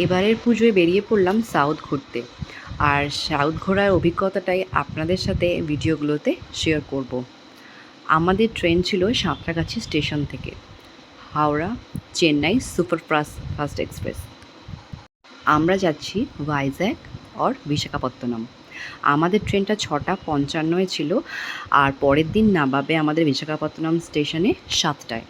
এবারের পুজোয় বেরিয়ে পড়লাম সাউথ ঘুরতে। আর সাউথ ঘোরার অভিজ্ঞতাটাই আপনাদের সাথে ভিডিওগুলোতে শেয়ার করব। আমাদের ট্রেন ছিল সাঁতরাগাছি স্টেশন থেকে হাওড়া চেন্নাই সুপারফাস্ট এক্সপ্রেস। আমরা যাচ্ছি ভাইজ্যাগ আর বিশাখাপত্তনম। আমাদের ট্রেনটা 6:55 ছিল, আর পরের দিন নামাবে আমাদের বিশাখাপত্তনম স্টেশনে 7টায়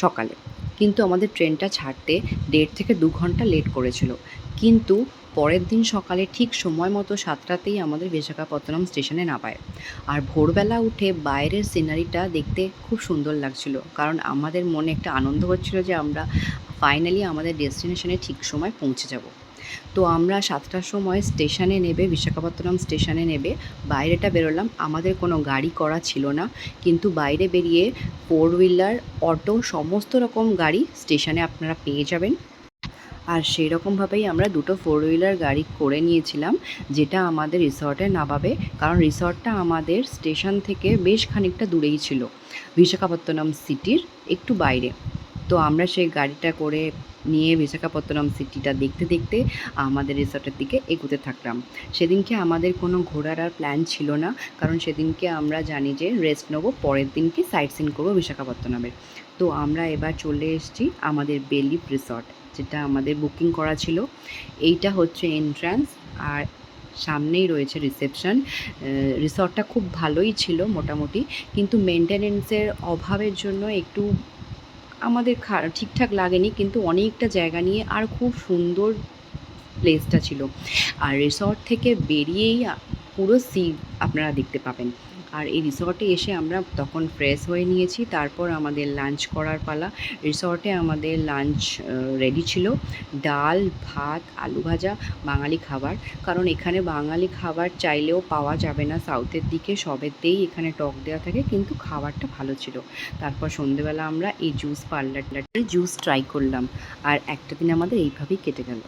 সকালে। কিন্তু আমাদের ট্রেনটা ছাড়তে 1.5 থেকে 2 ঘন্টা লেট করেছিল। কিন্তু পরের দিন সকালে ঠিক সময় মতো 7টাতেই আমাদের বিশাখাপত্তনম স্টেশনে নামায়। আর ভোরবেলা উঠে বাইরের সিনারিটা দেখতে খুব সুন্দর লাগছিল, কারণ আমাদের মনে একটা আনন্দ হচ্ছিল যে আমরা ফাইনালি আমাদের ডেস্টিনেশনে ঠিক সময় পৌঁছে যাব। তো আমরা 7টার সময় স্টেশনে নেবে বিশাখাপত্তনম স্টেশনে নেবে বাইরেটা বেরোলাম। আমাদের কোনো গাড়ি করা ছিল না, কিন্তু বাইরে বেরিয়ে 4 হুইলার, অটো, সমস্ত রকম গাড়ি স্টেশনে আপনারা পেয়ে যাবেন। আর সেই রকমভাবেই আমরা 2টো 4 হুইলার গাড়ি করে নিয়েছিলাম, যেটা আমাদের রিসর্টে নামাবে। কারণ রিসর্টটা আমাদের স্টেশন থেকে বেশ খানিকটা দূরেই ছিল, বিশাখাপত্তনম সিটির একটু বাইরে। তো আমরা সেই গাড়িটা করে নিয়ে বিশাখাপত্তনম সিটিটা দেখতে দেখতে আমাদের রিসর্টের দিকে এগোতে থাকলাম। সেদিনকে আমাদের কোনো ঘোরার আর প্ল্যান ছিল না, কারণ সেদিনকে আমরা জানি যে রেস্ট নেবো, পরের দিনকে সাইট সিন করবো বিশাখাপত্তনমের। তো আমরা এবার চলে এসেছি আমাদের বেলিফ রিসর্ট, যেটা আমাদের বুকিং করা ছিল। এইটা হচ্ছে এন্ট্রান্স, আর সামনেই রয়েছে রিসেপশন। রিসর্টটা খুব ভালোই ছিল মোটামুটি, কিন্তু মেনটেনেন্সের অভাবের জন্য একটু আমাদের ঠিকঠাক লাগেনি, কিন্তু অনেকটা জায়গা নিয়ে আর খুব সুন্দর প্লেসটা ছিল। আর রিসর্ট থেকে বেরিয়েই পুরো সি আপনারা দেখতে পাবেন। আর এই রিসর্টে এসে আমরা তখন ফ্রেশ হয়ে নিয়েছি, তারপর আমাদের লাঞ্চ করার পালা। রিসর্টে আমাদের লাঞ্চ রেডি ছিল, ডাল, ভাত, আলু ভাজা, বাঙালি খাবার। কারণ এখানে বাঙালি খাবার চাইলেও পাওয়া যাবে না, সাউথের দিকে সবেতেই এখানে টক দেওয়া থাকে, কিন্তু খাবারটা ভালো ছিল। তারপর সন্ধেবেলা আমরা এই জুস পার্লারটাতে জুস ট্রাই করলাম, আর একটা দিন আমাদের এইভাবেই কেটে গেল।